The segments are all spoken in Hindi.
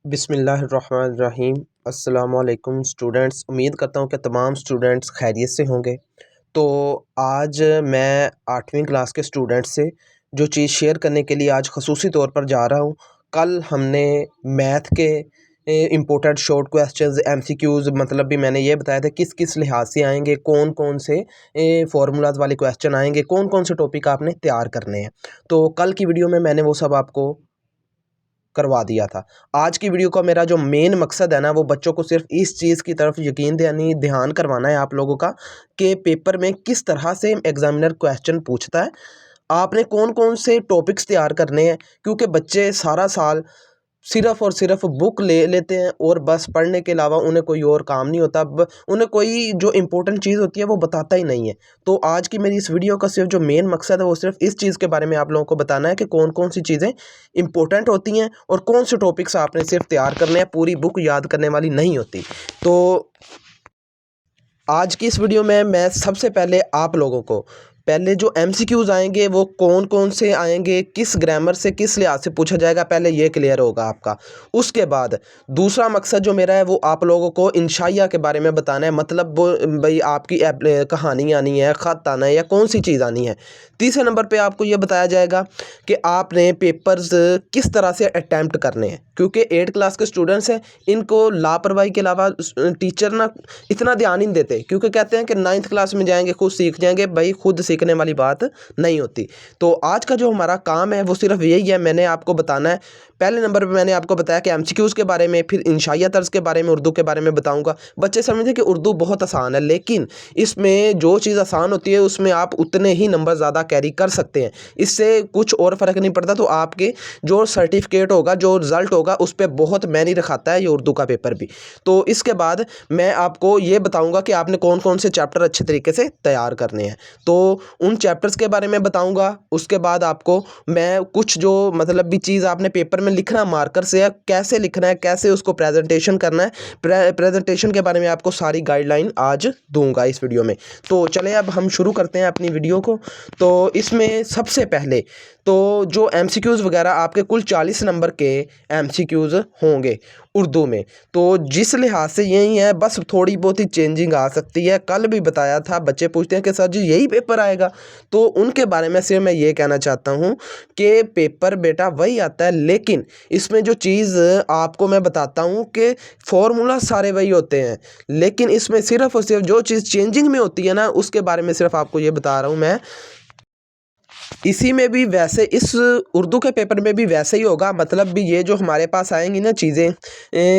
बिस्मिल्लाहिर्रहमानिर्रहीम। अस्सलामुअलैकुम स्टूडेंट्स, उम्मीद करता हूँ कि तमाम स्टूडेंट्स खैरियत से होंगे। तो आज मैं 8वीं क्लास के स्टूडेंट्स से जो चीज़ शेयर करने के लिए आज ख़ुसूसी तौर पर जा रहा हूँ। कल हमने मैथ के इम्पोर्टेंट शॉर्ट क्वेश्चंस एमसीक्यूज़ मतलब भी मैंने ये बताया था किस किस लिहाज से आएंगे, कौन कौन से फार्मूलाज वाले क्वेश्चन आएंगे, कौन कौन से टॉपिक आपने तैयार करने हैं। तो कल की वीडियो में मैंने वो सब आपको करवा दिया था। आज की वीडियो का मेरा जो मेन मकसद है ना, वो बच्चों को सिर्फ इस चीज़ की तरफ यकीन यानी ध्यान करवाना है आप लोगों का कि पेपर में किस तरह से एग्जामिनर क्वेश्चन पूछता है, आपने कौन कौन से टॉपिक्स तैयार करने हैं। क्योंकि बच्चे सारा साल सिर्फ़ और सिर्फ़ बुक ले लेते हैं और बस पढ़ने के अलावा उन्हें कोई और काम नहीं होता। उन्हें कोई जो इम्पोर्टेंट चीज़ होती है वो बताता ही नहीं है। तो आज की मेरी इस वीडियो का सिर्फ जो मेन मकसद है वो सिर्फ इस चीज़ के बारे में आप लोगों को बताना है कि कौन कौन सी चीज़ें इम्पोर्टेंट होती हैं और कौन से टॉपिक्स आपने सिर्फ तैयार करने हैं, पूरी बुक याद करने वाली नहीं होती। तो आज की इस वीडियो में मैं सबसे पहले आप लोगों को पहले जो एमसीक्यूज़ आएंगे वो कौन कौन से आएंगे, किस ग्रामर से किस लिहाज से पूछा जाएगा, पहले ये क्लियर होगा आपका। उसके बाद दूसरा मकसद जो मेरा है वो आप लोगों को इंशाइया के बारे में बताना है, मतलब वो भाई आपकी कहानी आनी है, ख़त आना है या कौन सी चीज़ आनी है। तीसरे नंबर पे आपको ये बताया जाएगा कि आपने पेपर्स किस तरह से अटैम्प्ट करने हैं, क्योंकि 8 क्लास के स्टूडेंट्स हैं, इनको लापरवाही के अलावा टीचर ना इतना ध्यान ही नहीं देते, क्योंकि कहते हैं कि 9th क्लास में जाएंगे खुद सीख जाएंगे। भाई खुद सीखने वाली बात नहीं होती। तो आज का जो हमारा काम है वो सिर्फ यही है, मैंने आपको बताना है। पहले नंबर पे मैंने आपको बताया कि एमसीक्यूज़ के बारे में, फिर इंशाइया तर्ज के बारे में, उर्दू के बारे में बताऊंगा। बच्चे समझते कि उर्दू बहुत आसान है, लेकिन इसमें जो चीज़ आसान होती है उसमें आप उतने ही नंबर ज़्यादा कैरी कर सकते हैं, इससे कुछ और फ़र्क नहीं पड़ता। तो आपके जो सर्टिफिकेट होगा, जो रिज़ल्ट होगा, उस पर बहुत मायने रखाता है ये उर्दू का पेपर भी। तो इसके बाद मैं आपको ये बताऊंगा कि आपने कौन कौन से चैप्टर अच्छे तरीके से तैयार करने हैं। तो उन चैप्टर्स के बारे में बताऊंगा। उसके बाद आपको मैं कुछ जो मतलब भी चीज़ आपने पेपर में लिखना मार्कर से है, कैसे लिखना है, कैसे उसको प्रेजेंटेशन करना है, प्रेजेंटेशन के बारे में आपको सारी गाइडलाइन आज दूंगा इस वीडियो में। तो चलें अब हम शुरू करते हैं अपनी वीडियो को। तो इसमें सबसे पहले तो जो एमसीक्यूज़ वगैरह आपके कुल 40 नंबर के एमसीक्यूज़ होंगे उर्दू में। तो जिस लिहाज से यही है, बस थोड़ी बहुत ही चेंजिंग आ सकती है। कल भी बताया था, बच्चे पूछते हैं कि सर जी यही पेपर आएगा, तो उनके बारे में सिर्फ मैं ये कहना चाहता हूँ कि पेपर बेटा वही आता है, लेकिन इसमें जो चीज़ आपको मैं बताता हूँ कि फॉर्मूला सारे वही होते हैं, लेकिन इसमें सिर्फ और सिर्फ जो चीज़ चेंजिंग में होती है ना, उसके बारे में सिर्फ आपको ये बता रहा हूँ मैं। इसी में भी वैसे इस उर्दू के पेपर में भी वैसे ही होगा, मतलब भी ये जो हमारे पास आएंगी ना चीज़ें,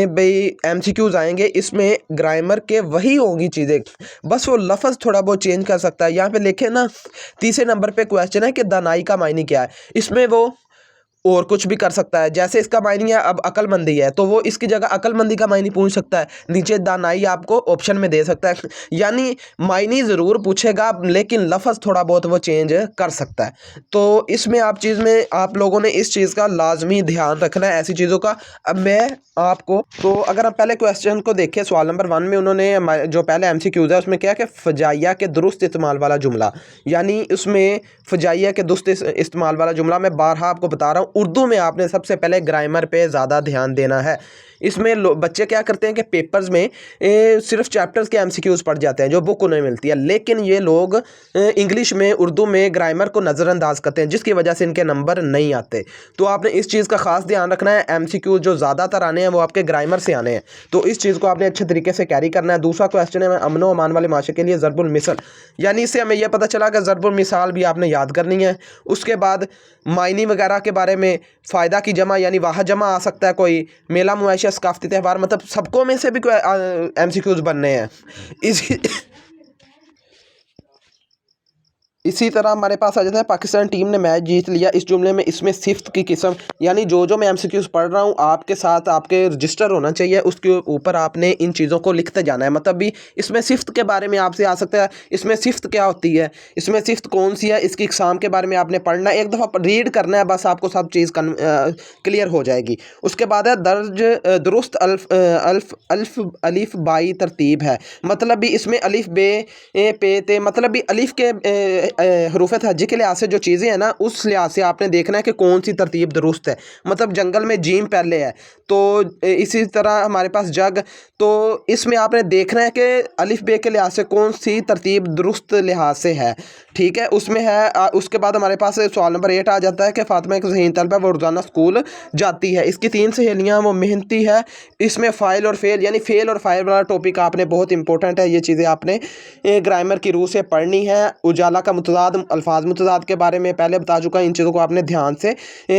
भाई एमसीक्यूज़ आएंगे, इसमें ग्रामर के वही होंगी चीज़ें, बस वो लफ्ज़ थोड़ा बहुत चेंज कर सकता है। यहाँ पे लिखे ना, तीसरे नंबर पे क्वेश्चन है कि दानाई का मायने क्या है, इसमें वो और कुछ भी कर सकता है। जैसे इसका मायने है अब अक्लमंदी है, तो वो इसकी जगह अक्लमंदी का मायने पूछ सकता है, नीचे दानाई आपको ऑप्शन में दे सकता है। यानी मायने ज़रूर पूछेगा, लेकिन लफ्ज़ थोड़ा बहुत वो चेंज कर सकता है। तो इसमें आप चीज़ में आप लोगों ने इस चीज़ का लाजमी ध्यान रखना है, ऐसी चीज़ों का। अब मैं आपको, तो अगर हम पहले क्वेश्चन को देखें, सवाल नंबर 1 में उन्होंने जो पहले एमसीक्यूज़ है उसमें क्या है कि फ़जाइया के दुरुस्त इस्तेमाल वाला जुमला, यानी उसमें फ़जाइया के दुरुस्त इस्तेमाल वाला जुमला मैं बारहा आपको बता रहा हूँ। उर्दू में आपने सबसे पहले ग्रामर पे ज़्यादा ध्यान देना है। इसमें बच्चे क्या करते हैं कि पेपर्स में सिर्फ चैप्टर्स के एमसीक्यूज़ पढ़ जाते हैं जो बुक उन्हें मिलती है, लेकिन ये लोग इंग्लिश में, उर्दू में ग्रामर को नज़रअंदाज करते हैं, जिसकी वजह से इनके नंबर नहीं आते। तो आपने इस चीज़ का ख़ास ध्यान रखना है, एमसीक्यू जो ज़्यादातर आने हैं वो आपके ग्रामर से आने हैं, तो इस चीज़ को आपने अच्छे तरीके से कैरी करना है। दूसरा क्वेश्चन है अमनो अमान वाले माशे के लिए ज़रबुल मिसल, यानी इससे हमें यह पता चला कि ज़रबुल मिसाल भी आपने याद करनी है। उसके बाद मायनी वगैरह के बारे में, फ़ायदा की जमा यानी वाह जमा आ सकता है, कोई मेला मुआशा सकाफ़ती त्यौहार, मतलब सबको में से भी कोई एमसीक्यूज़ बनने हैं। इसी इसी तरह हमारे पास आ जाता है पाकिस्तान टीम ने मैच जीत लिया, इस जुमले में इसमें सिफ्त की किस्म, यानी जो मैं एमसीक्यूज़ पढ़ रहा हूँ आपके साथ आपके रजिस्टर होना चाहिए, उसके ऊपर आपने इन चीज़ों को लिखते जाना है। मतलब भी इसमें सिफ्त के बारे में आपसे आ सकता है, इसमें सिफ्त क्या होती है, इसमें सिफ्त कौन सी है, इसकी इकसाम के बारे में आपने पढ़ना है, एक दफ़ा रीड करना है, बस आपको सब चीज़ क्लियर हो जाएगी। उसके बाद है दर्ज दुरुस्त अल्फ अलिफ बाई तरतीब है, मतलब भी इसमें अलिफ बे पे ते, मतलब भी अलिफ के हरूफ हज्जी के लिहाज से जो चीज़ें हैं ना, उस लिहाज से आपने देखना है कि कौन सी तरतीब दुरुस्त है। मतलब जंगल में जीम पहले है, तो इसी तरह हमारे पास जग, तो इसमें आपने देखना है कि अलिफ बे के लिहाज से कौन सी तरतीब दुरुस्त लिहाज से है, ठीक है, उसमें है। उसके बाद हमारे पास सवाल नंबर 8 आ जाता है कि फ़ातिमा एक ज़हीन तलबा है, वो रोज़ाना स्कूल जाती है, इसकी 3 सहेलियाँ, वो मेहनती है। इसमें फ़ाइल और फ़ेल, यानी फ़ेल और फ़ाइल वाला टॉपिक आपने बहुत इंपॉर्टेंट है, ये चीज़ें आपने ग्रामर की रूह से पढ़नी है। उजाला का मुतज़ाद, अल्फाज मुतज़ाद के बारे में पहले बता चुका, इन चीज़ों को आपने ध्यान से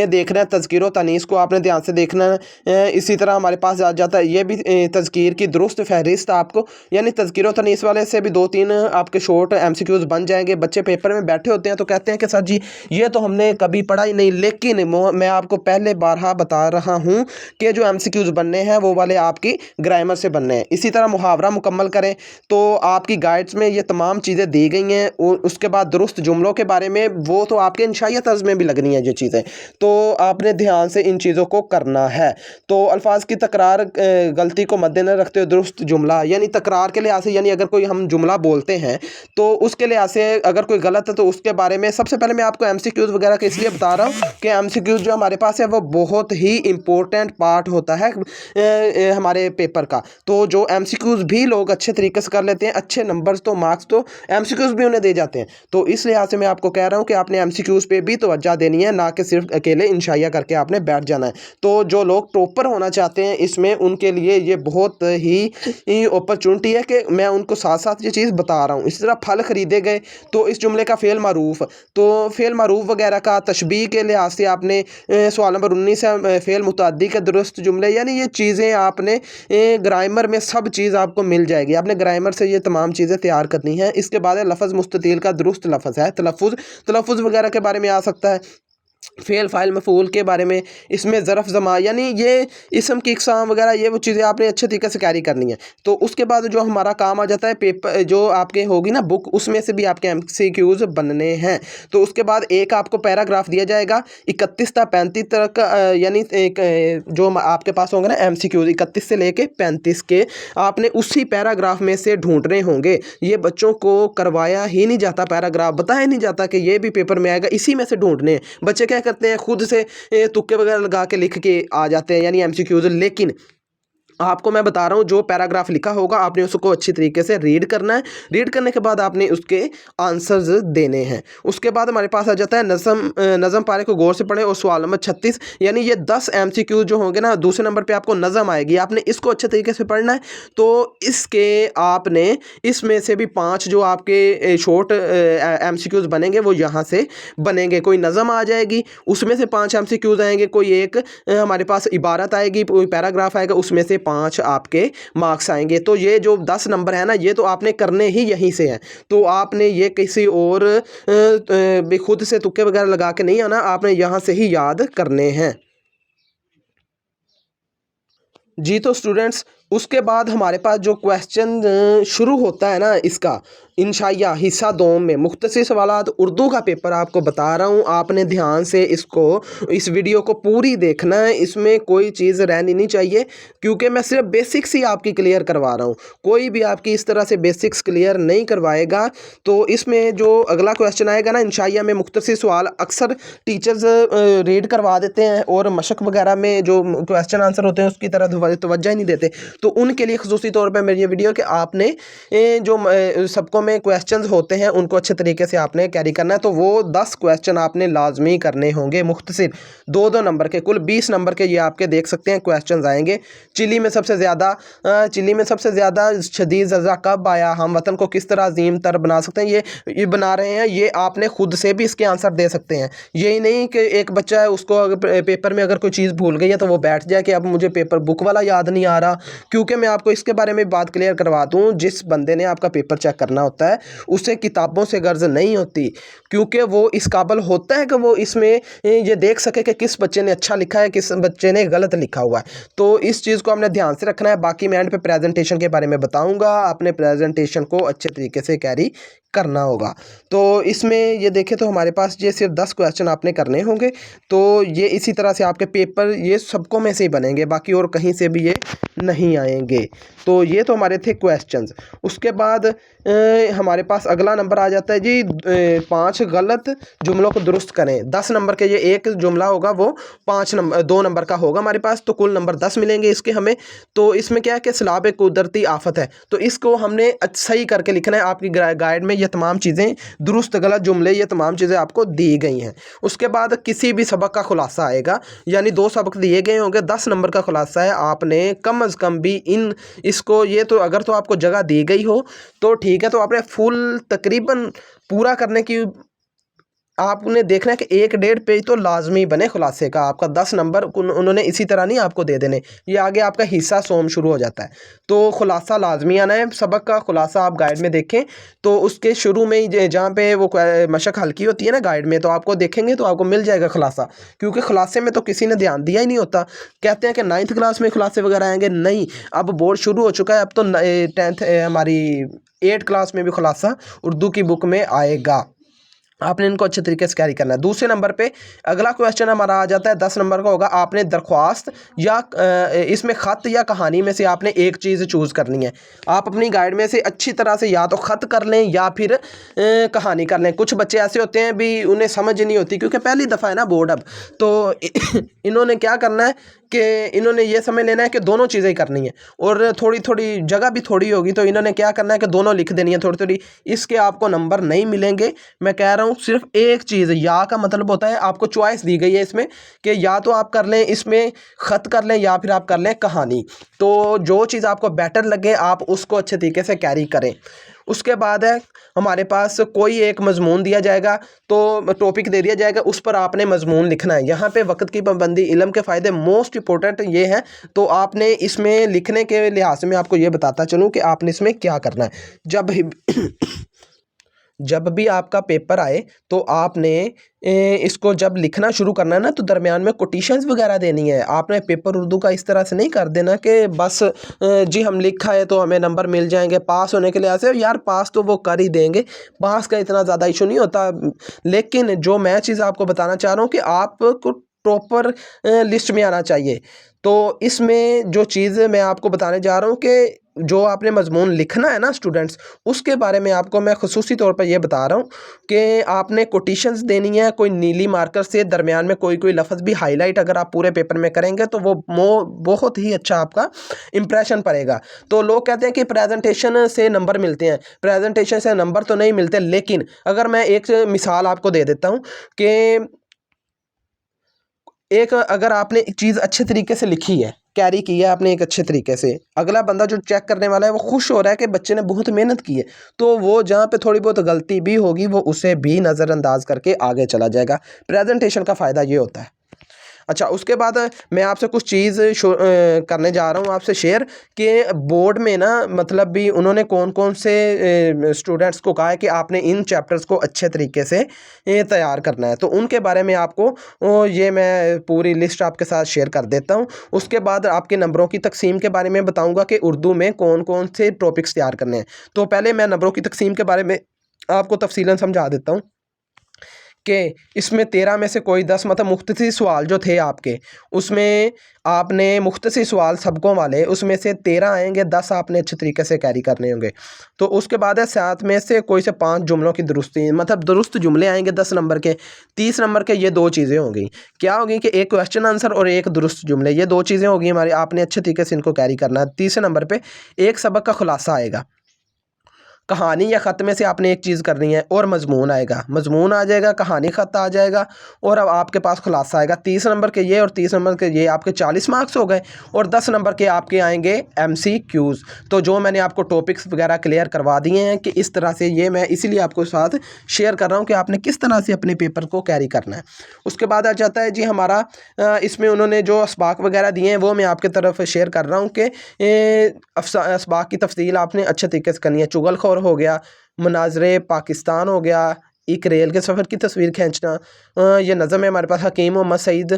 देखना है। तज़कीर व तनीस को आपने ध्यान से देखना है। इसी तरह हमारे पास आ जाता है ये भी तज़कीर की दुरुस्त फहरिस्त आपको, यानी तज़कीर व तनीस वाले से भी 2-3 आपके शॉर्ट MCQs बन जाएंगे। बच्चे पेपर में बैठे होते हैं तो कहते हैं कि सर जी ये तो हमने कभी पढ़ा ही नहीं, लेकिन मैं आपको पहले बारहा बता रहा हूँ कि जो MCQs बनने हैं वो वाले आपकी ग्रामर से बनने हैं। इसी तरह मुहावरा मुकम्मल करें, तो आपकी गाइड्स में ये तमाम चीज़ें दी गई हैं। और उसके बाद दुरुस्त जुमलों के बारे में, वो तो आपके इंशाइया तर्ज में भी लगनी है ये चीज़ें, तो आपने ध्यान से इन चीज़ों को करना है। तो अल्फाज की तकरार गलती को मद्देनजर रखते हुए दुरुस्त जुमला, यानी तकरार के लिहाज से, यानी अगर कोई हम जुमला बोलते हैं तो उसके लिहाज से अगर कोई गलत है तो उसके बारे में सबसे पहले मैं आपको MCQs वगैरह के इसलिए बता रहा हूँ कि MCQs जो हमारे पास है वो बहुत ही इंपॉर्टेंट पार्ट होता है हमारे पेपर का। तो जो MCQs भी लोग अच्छे तरीके से कर लेते हैं, अच्छे नंबर्स तो मार्क्स तो MCQs भी उन्हें दे जाते हैं। तो इस लिहाज से मैं आपको कह रहा हूँ कि आपने MCQs पे भी तवज्जो देनी है, ना कि सिर्फ अकेले इंशाइया करके आपने बैठ जाना है। तो जो लोग टॉपर होना चाहते हैं इसमें, उनके लिए ये बहुत ही अपॉर्चुनिटी है कि मैं उनको साथ साथ ये चीज़ बता रहा हूँ। इसी तरह फल ख़रीदे गए, तो इस जुमले का फ़ेल मारूफ, तो फ़ेल मारूफ वगैरह का तशबीह के लिहाज से आपने सवाल नंबर 19 है फ़ेल मुतअद्दी के दुरुस्त जुमले, यानी ये चीज़ें आपने ग्रामर में सब चीज़ आपको मिल जाएगी। आपने ग्रामर से ये तमाम चीज़ें तैयार करनी है। इसके बाद लफ़ज़ मुस्ततील का दुरुस्त लफ़ज़ है, तलफ़ुज़ वगैरह के बारे में आ सकता है। फ़ेल फ़ाइल मफ़ूल के बारे में, इसमें ज़रफ़ ज़मा, यानी ये इसम की इक़साम वगैरह, ये वो चीज़ें आपने अच्छे तरीके से कैरी करनी है। तो उसके बाद जो हमारा काम आ जाता है पेपर, जो आपके होगी ना बुक, उसमें से भी आपके MCQs बनने हैं। तो उसके बाद एक आपको पैराग्राफ दिया जाएगा 31 था 35 तक का, यानी एक जो आपके पास होंगे ना MCQs 31 से लेके 35 के, आपने उसी पैराग्राफ में से ढूंढने होंगे। ये बच्चों को करवाया ही नहीं जाता, पैराग्राफ बताया नहीं जाता कि ये भी पेपर में आएगा, इसी में से ढूंढने हैं। बच्चे क्या करते हैं, खुद से तुक्के वगैरह लगा के लिख के आ जाते हैं, यानी MCQs। लेकिन आपको मैं बता रहा हूँ जो पैराग्राफ लिखा होगा आपने उसको अच्छी तरीके से रीड करना है। रीड करने के बाद आपने उसके आंसर्स देने हैं। उसके बाद हमारे पास आ जाता है नज़म पारे को गौर से पढ़ें, और सवाल नंबर 36, यानी ये 10 MCQ जो होंगे ना, दूसरे नंबर पे आपको नज़म आएगी, आपने इसको अच्छे तरीके से पढ़ना है। तो इसके आपने इसमें से भी 5 जो आपके शॉर्ट MCQs बनेंगे वो यहाँ से बनेंगे। कोई नज़म आ जाएगी, उसमें से 5 MCQs आएंगे, कोई एक हमारे पास इबारत आएगी, कोई पैराग्राफ आएगा, उसमें से 5 आपके मार्क्स आएंगे। तो ये जो 10 नंबर है ना, ये तो आपने करने ही यहीं से हैं। तो आपने ये किसी और खुद से तुक्के वगैरह लगा के नहीं आना, आपने यहाँ से ही याद करने हैं। जी तो स्टूडेंट्स, उसके बाद हमारे पास जो क्वेश्चन शुरू होता है ना, इसका इंशाइया हिस्सा 2 में मुख्तसर सवालात उर्दू का पेपर आपको बता रहा हूँ। आपने ध्यान से इस वीडियो को पूरी देखना है, इसमें कोई चीज़ रहनी नहीं चाहिए, क्योंकि मैं सिर्फ बेसिक्स ही आपकी क्लियर करवा रहा हूँ। कोई भी आपकी इस तरह से बेसिक्स क्लियर नहीं करवाएगा। तो इसमें जो अगला क्वेश्चन आएगा ना इंशाइया में, मुख्तसर सवाल अक्सर टीचर्स रीड करवा देते हैं और मशक वगैरह में जो क्वेश्चन आंसर होते हैं उसकी तरह तवज्जो ही नहीं देते। तो उनके लिए ख़ुसूसी तौर पर मेरी ये वीडियो कि आपने जो सबको में क्वेश्चंस होते हैं उनको अच्छे तरीके से आपने कैरी करना है। तो वो 10 क्वेश्चन आपने लाजमी करने होंगे, मुख्तसर 2-2 नंबर के, कुल 20 नंबर के ये आपके देख सकते हैं क्वेश्चंस आएंगे। चिली में सबसे ज़्यादा शदीद ज़ल्ज़ला कब आया, हम वतन को किस तरह अजीम तर बना सकते हैं, ये बना रहे हैं। ये आपने खुद से भी इसके आंसर दे सकते हैं। यही नहीं कि एक बच्चा है, उसको अगर पेपर में अगर कोई चीज़ भूल गई है तो वो बैठ जाए कि अब मुझे पेपर बुक वाला याद नहीं आ रहा। क्योंकि मैं आपको इसके बारे में बात क्लियर करवा दूं, जिस बंदे ने आपका पेपर चेक करना होता है उसे किताबों से गर्ज नहीं होती, क्योंकि वो इस काबिल होता है कि वो इसमें ये देख सके कि किस बच्चे ने अच्छा लिखा है, किस बच्चे ने गलत लिखा हुआ है। तो इस चीज़ को हमने ध्यान से रखना है। बाकी मैं एंड पे प्रेजेंटेशन के बारे में बताऊंगा, आपने प्रेजेंटेशन को अच्छे तरीके से कैरी करना होगा। तो इसमें ये देखें तो हमारे पास ये सिर्फ 10 क्वेश्चन आपने करने होंगे। तो ये इसी तरह से आपके पेपर ये सबको में से ही बनेंगे, बाकी और कहीं से भी ये नहीं आएंगे। तो ये तो हमारे थे क्वेश्चंस। उसके बाद हमारे पास अगला नंबर आ जाता है जी 5 गलत जुमलों को दुरुस्त करें। 10 नंबर के ये एक जुमला होगा वो 2 नंबर का होगा हमारे पास, तो कुल नंबर 10 मिलेंगे इसके हमें। तो इसमें क्या है कि सैलाब एक कुदरती आफत है, तो इसको हमने सही करके लिखना है। आपकी गाइड में ये तमाम चीज़ें दुरुस्त गलत जुमले ये तमाम चीज़ें आपको दी गई हैं। उसके बाद किसी भी सबक का खुलासा आएगा, यानी 2 सबक दिए गए होंगे, 10 नंबर का खुलासा है। आपने कम अज़ कम भी इसको ये तो अगर तो आपको जगह दी गई हो तो ठीक है, तो आपने फुल तकरीबन पूरा करने की आपने देखना है कि 1-1.5 पेज तो लाजमी बने खुलासे का। आपका 10 नंबर उन्होंने इसी तरह नहीं आपको दे देने, ये आगे आपका हिस्सा सोम शुरू हो जाता है। तो खुलासा लाजमी आना है। सबक का खुलासा आप गाइड में देखें तो उसके शुरू में ही जहाँ पे वो मशक हल्की होती है ना गाइड में, तो आपको देखेंगे तो आपको मिल जाएगा खुलासा, क्योंकि खुलासे में तो किसी ने ध्यान दिया ही नहीं होता। कहते हैं कि 9th क्लास में खुलासे वगैरह आएंगे, नहीं, अब बोर्ड शुरू हो चुका है। अब तो 10th हमारी 8th क्लास में भी खुलासा उर्दू की बुक में आएगा। आपने इनको अच्छे तरीके से कैरी करना है। दूसरे नंबर पे अगला क्वेश्चन हमारा आ जाता है 10 नंबर का होगा। आपने दरख्वास्त या इसमें ख़त या कहानी में से आपने एक चीज़ चूज़ करनी है। आप अपनी गाइड में से अच्छी तरह से या तो ख़त कर लें या फिर कहानी कर लें। कुछ बच्चे ऐसे होते हैं भी उन्हें समझ नहीं होती, क्योंकि पहली दफ़ा है ना बोर्ड अब, तो इन्होंने क्या करना है कि इन्होंने ये समझ लेना है कि दोनों चीज़ें ही करनी है, और थोड़ी थोड़ी जगह भी थोड़ी होगी, तो इन्होंने क्या करना है कि दोनों लिख देनी है थोड़ी थोड़ी। इसके आपको नंबर नहीं मिलेंगे। मैं कह रहा हूँ सिर्फ एक चीज़, या का मतलब होता है आपको चॉइस दी गई है इसमें कि या तो आप कर लें इसमें ख़त कर लें या फिर आप कर लें कहानी। तो जो चीज़ आपको बेटर लगे आप उसको अच्छे तरीके से कैरी करें। उसके बाद है हमारे पास कोई एक मजमून दिया जाएगा, तो टॉपिक दे दिया जाएगा, उस पर आपने मजमून लिखना है। यहाँ पे वक्त की पाबंदी, इल्म के फ़ायदे मोस्ट इंपॉर्टेंट ये हैं। तो आपने इसमें लिखने के लिहाज से मैं आपको ये बताता चलूँ कि आपने इसमें क्या करना है। जब भी आपका पेपर आए तो आपने इसको जब लिखना शुरू करना है ना, तो दरमियान में कोटेशंस वगैरह देनी है। आपने पेपर उर्दू का इस तरह से नहीं कर देना कि बस जी हम लिखा है तो हमें नंबर मिल जाएंगे पास होने के लिए। ऐसे यार पास तो वो कर ही देंगे, पास का इतना ज़्यादा इशू नहीं होता। लेकिन जो मैं चीज़ आपको बताना चाह रहा हूँ कि आपको प्रॉपर लिस्ट में आना चाहिए। तो इसमें जो चीज़ मैं आपको बताने जा रहा हूँ कि जो आपने मजमून लिखना है ना स्टूडेंट्स, उसके बारे में आपको मैं खुसूसी तौर पर ये बता रहा हूँ कि आपने कोटेशंस देनी है। कोई नीली मार्कर से दरमियान में कोई कोई लफ्ज़ भी हाईलाइट अगर आप पूरे पेपर में करेंगे तो वो बहुत ही अच्छा आपका इंप्रेशन पड़ेगा। तो लोग कहते हैं कि प्रेजेंटेशन से नंबर मिलते हैं, प्रेजेंटेशन से नंबर तो नहीं मिलते। लेकिन अगर मैं एक मिसाल आपको दे देता हूँ कि अगर आपने चीज़ अच्छे तरीके से लिखी है, कैरी की है आपने एक अच्छे तरीके से, अगला बंदा जो चेक करने वाला है वो खुश हो रहा है कि बच्चे ने बहुत मेहनत की है, तो वो जहाँ पे थोड़ी बहुत गलती भी होगी वो उसे भी नज़रअंदाज करके आगे चला जाएगा। प्रेजेंटेशन का फ़ायदा ये होता है। अच्छा, उसके बाद मैं आपसे कुछ चीज़ करने जा रहा हूँ आपसे शेयर कि बोर्ड में ना मतलब भी उन्होंने कौन कौन से स्टूडेंट्स को कहा है कि आपने इन चैप्टर्स को अच्छे तरीके से तैयार करना है। तो उनके बारे में आपको ये मैं पूरी लिस्ट आपके साथ शेयर कर देता हूँ। उसके बाद आपके नंबरों की तकसीम के बारे में बताऊँगा कि उर्दू में कौन कौन से टॉपिक्स तैयार करने हैं। तो पहले मैं नंबरों की तकसीम के बारे में आपको तफसीलन समझा देता हूँ कि इसमें 13 में से कोई 10 मतलब मुख्तसर सवाल जो थे आपके, उसमें आपने मुख्तसर सवाल सबकों वाले उसमें से 13 आएंगे, 10 आपने अच्छे तरीके से कैरी करने होंगे। तो उसके बाद है 7 में से कोई से 5 जुमलों की दुरुस्ती, मतलब दुरुस्त जुमले आएंगे 10 नंबर के। 30 नंबर के ये 2 चीज़ें होंगी, क्या होगी कि एक क्वेश्चन आंसर और एक दुरुस्त जुमले, ये 2 चीज़ें होगी हमारी। आपने अच्छे तरीके से इनको कैरी करना है। तीसरे नंबर पर एक सबक का खुलासा आएगा, कहानी या ख़त में से आपने एक चीज़ करनी है, और मजमून आएगा, मजमून आ जाएगा, कहानी ख़त आ जाएगा, और अब आपके पास खुलासा आएगा। 30 नंबर के ये और 30 नंबर के ये आपके 40 मार्क्स हो गए, और 10 नंबर के आपके आएंगे MCQs। तो जो मैंने आपको टॉपिक्स वगैरह क्लियर करवा दिए हैं कि इस तरह से, ये मैं इसीलिए आपको साथ शेयर कर रहा हूँ कि आपने किस तरह से अपने पेपर को कैरी करना है। उसके बाद आ जाता है जी हमारा इसमें उन्होंने जो असबाक वगैरह दिए हैं वो मैं आपके तरफ शेयर कर रहा हूँ कि असबाक की तफसील आपने अच्छे तरीके से करनी है। चुगलखोर हो गया, मनाजरे पाकिस्तान हो गया, एक रेल के सफ़र की तस्वीर खींचना, ये नज़म है हमारे पास हकीम मोहम्मद सईद।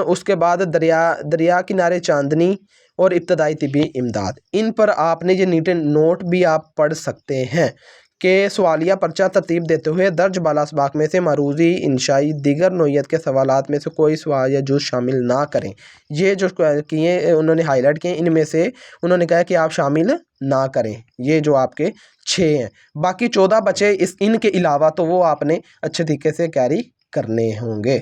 उसके बाद दरिया किनारे चांदनी और इब्तदाई तिब्बी इमदाद। इन पर आपने ये नीट नोट भी आप पढ़ सकते हैं के सवालिया पर्चा तरतीब देते हुए दर्ज बाला असबाक में से मरूज़ी इंशाई दीगर नोयत के सवालात में से कोई सवाल या जुज़ शामिल ना करें। ये जो किए उन्होंने हाईलाइट किए, इनमें से उन्होंने कहा कि आप शामिल ना करें। ये जो आपके 6 हैं, बाकी 14 बचे इनके अलावा, तो वो आपने अच्छे तरीके से कैरी करने होंगे।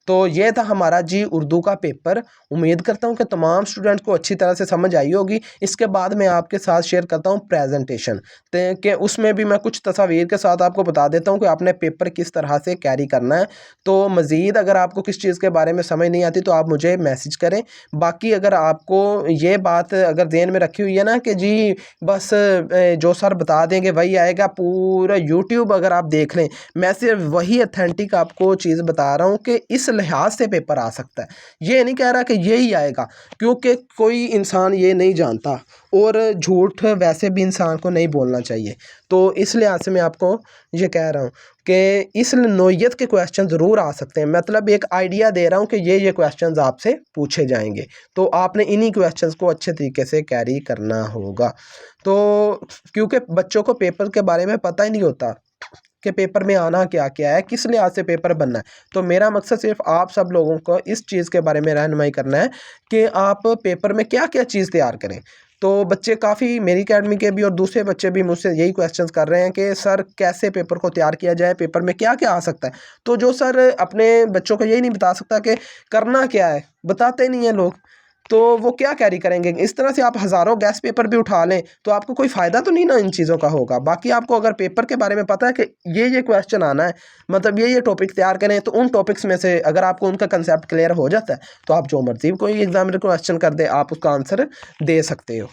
तो ये था हमारा जी उर्दू का पेपर। उम्मीद करता हूँ कि तमाम स्टूडेंट्स को अच्छी तरह से समझ आई होगी। इसके बाद मैं आपके साथ शेयर करता हूँ प्रेजेंटेशन, कि उसमें भी मैं कुछ तस्वीर के साथ आपको बता देता हूँ कि आपने पेपर किस तरह से कैरी करना है। तो मज़ीद अगर आपको किस चीज़ के बारे में समझ नहीं आती तो आप मुझे मैसेज करें। बाकी अगर आपको ये बात अगर ध्यान में रखी हुई है ना कि जी बस जो सर बता देंगे वही आएगा, पूरा यूट्यूब अगर आप देख लें, मैं सिर्फ वही अथेंटिक आपको चीज़ बता रहा हूँ कि इस लिहाज से पेपर आ सकता है। ये नहीं कह रहा कि यही आएगा, क्योंकि कोई इंसान ये नहीं जानता और झूठ वैसे भी इंसान को नहीं बोलना चाहिए। तो इस लिहाज से मैं आपको ये कह रहा हूँ कि इस नोयत के क्वेश्चन ज़रूर आ सकते हैं। मतलब एक आइडिया दे रहा हूँ कि ये क्वेश्चंस आपसे पूछे जाएंगे, तो आपने इन्हीं क्वेश्चंस को अच्छे तरीके से कैरी करना होगा। तो क्योंकि बच्चों को पेपर के बारे में पता ही नहीं होता कि पेपर में आना क्या क्या है, किस लिहाज से पेपर बनना है। तो मेरा मकसद सिर्फ आप सब लोगों को इस चीज़ के बारे में रहनुमाई करना है कि आप पेपर में क्या क्या चीज़ तैयार करें। तो बच्चे काफ़ी, मेरी अकेडमी के भी और दूसरे बच्चे भी मुझसे यही क्वेश्चंस कर रहे हैं कि सर कैसे पेपर को तैयार किया जाए, पेपर में क्या क्या आ सकता है। तो जो सर अपने बच्चों को यही नहीं बता सकता कि करना क्या है, बताते नहीं हैं लोग, तो वो क्या कैरी करेंगे। इस तरह से आप हज़ारों गैस पेपर भी उठा लें तो आपको कोई फ़ायदा तो नहीं ना इन चीज़ों का होगा। बाकी आपको अगर पेपर के बारे में पता है कि ये क्वेश्चन आना है, मतलब ये टॉपिक तैयार करें, तो उन टॉपिक्स में से अगर आपको उनका कंसेप्ट क्लियर हो जाता है तो आप जो मर्ज़ी कोई एग्जामिनर क्वेश्चन कर दे, आप उसका आंसर दे सकते हो।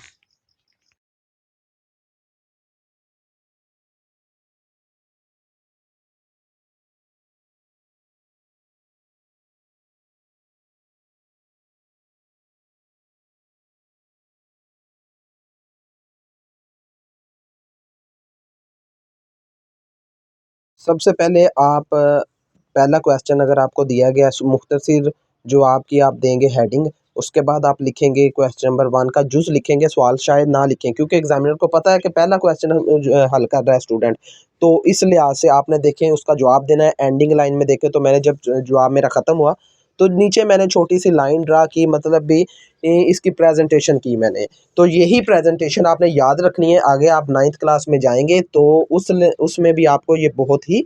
सबसे पहले आप पहला क्वेश्चन अगर आपको दिया गया मुख्तसर जो आपकी आप देंगे हेडिंग, उसके बाद आप लिखेंगे क्वेश्चन नंबर 1 का जुज़ लिखेंगे, सवाल शायद ना लिखें, क्योंकि एग्जामिनर को पता है कि पहला क्वेश्चन हल कर रहा है स्टूडेंट। तो इस लिहाज से आपने देखें उसका जवाब देना है। एंडिंग लाइन में देखें तो मैंने जब जवाब मेरा ख़त्म हुआ तो नीचे मैंने छोटी सी लाइन ड्रा की, मतलब भी इसकी प्रेजेंटेशन की मैंने। तो यही प्रेजेंटेशन आपने याद रखनी है। आगे आप 9th क्लास में जाएंगे तो उसमें भी आपको ये बहुत ही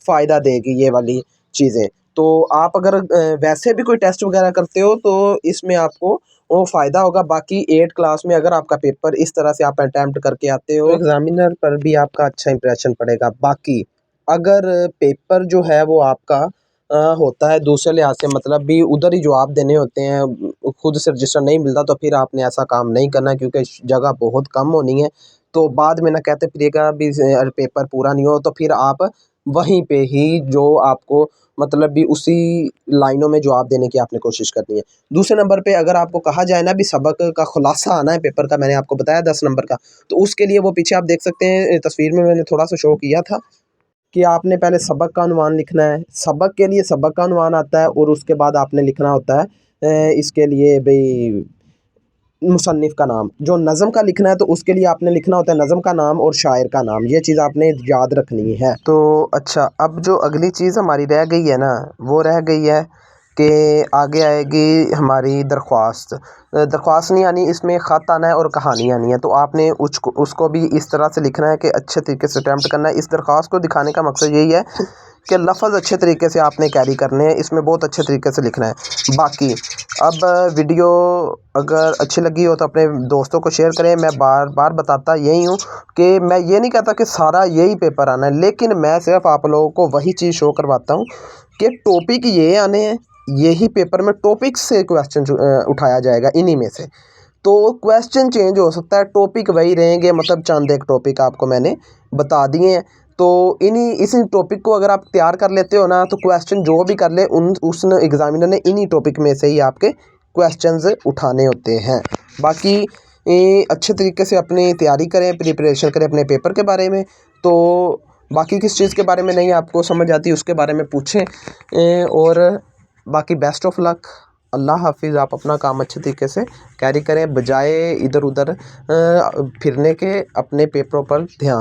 फ़ायदा देगी ये वाली चीज़ें। तो आप अगर वैसे भी कोई टेस्ट वगैरह करते हो तो इसमें आपको वो फ़ायदा होगा। बाकी 8 क्लास में अगर आपका पेपर इस तरह से आप अटेम्प्ट करके आते हो तो एग्ज़ामिनर पर भी आपका अच्छा इंप्रेशन पड़ेगा। बाकी अगर पेपर जो है वो आपका होता है दूसरे लिहाज से, मतलब भी उधर ही जवाब देने होते हैं, खुद से रजिस्टर नहीं मिलता, तो फिर आपने ऐसा काम नहीं करना, क्योंकि जगह बहुत कम होनी है। तो बाद में ना कहते फिरिएगा भी पेपर पूरा नहीं हो, तो फिर आप वहीं पे ही जो आपको मतलब भी उसी लाइनों में जवाब देने की आपने कोशिश करनी है। दूसरे नंबर पे अगर आपको कहा जाए ना भी सबक का खुलासा आना है पेपर का, मैंने आपको बताया 10 नंबर का, तो उसके लिए वो पीछे आप देख सकते हैं तस्वीर में मैंने थोड़ा सा शो किया था कि आपने पहले सबक का उन्वान लिखना है। सबक के लिए सबक का उन्वान आता है और उसके बाद आपने लिखना होता है इसके लिए भई मुसन्निफ़ का नाम। जो नज़म का लिखना है तो उसके लिए आपने लिखना होता है नज़म का नाम और शायर का नाम। ये चीज़ आपने याद रखनी है। तो अच्छा, अब जो अगली चीज़ हमारी रह गई है ना, वो रह गई है कि आगे आएगी हमारी दरख्वास्त। दरख्वास्त नहीं आनी, इसमें ख़त आना है और कहानी आनी है। तो आपने उसको भी इस तरह से लिखना है कि अच्छे तरीके से अटेम्प्ट करना है। इस दरख्वास्त को दिखाने का मकसद यही है कि लफ्ज़ अच्छे तरीके से आपने कैरी करने हैं, इसमें बहुत अच्छे तरीके से लिखना है। बाकी अब वीडियो अगर अच्छी लगी हो तो अपने दोस्तों को शेयर करें। मैं बार बार बताता यही हूँ कि मैं ये नहीं कहता कि सारा यही पेपर आना है, लेकिन मैं सिर्फ आप लोगों को वही चीज़ शो करवाता हूँ कि टॉपिक ये आने हैं, यही पेपर में टॉपिक से क्वेश्चन उठाया जाएगा इन्हीं में से। तो क्वेश्चन चेंज हो सकता है, टॉपिक वही रहेंगे, मतलब चंद एक टॉपिक आपको मैंने बता दिए हैं। तो इसी टॉपिक को अगर आप तैयार कर लेते हो ना, तो क्वेश्चन जो भी कर ले उस एग्ज़ामिनर ने इन्हीं टॉपिक में से ही आपके क्वेश्चंस उठाने होते हैं। बाकी अच्छे तरीके से अपनी तैयारी करें, प्रिपरेशन करें अपने पेपर के बारे में। तो बाकी किस चीज़ के बारे में नहीं आपको समझ आती उसके बारे में पूछें। और बाकी बेस्ट ऑफ लक। अल्लाह हाफिज़। आप अपना काम अच्छे तरीके से कैरी करें, बजाय इधर उधर फिरने के, अपने पेपरों पर ध्यान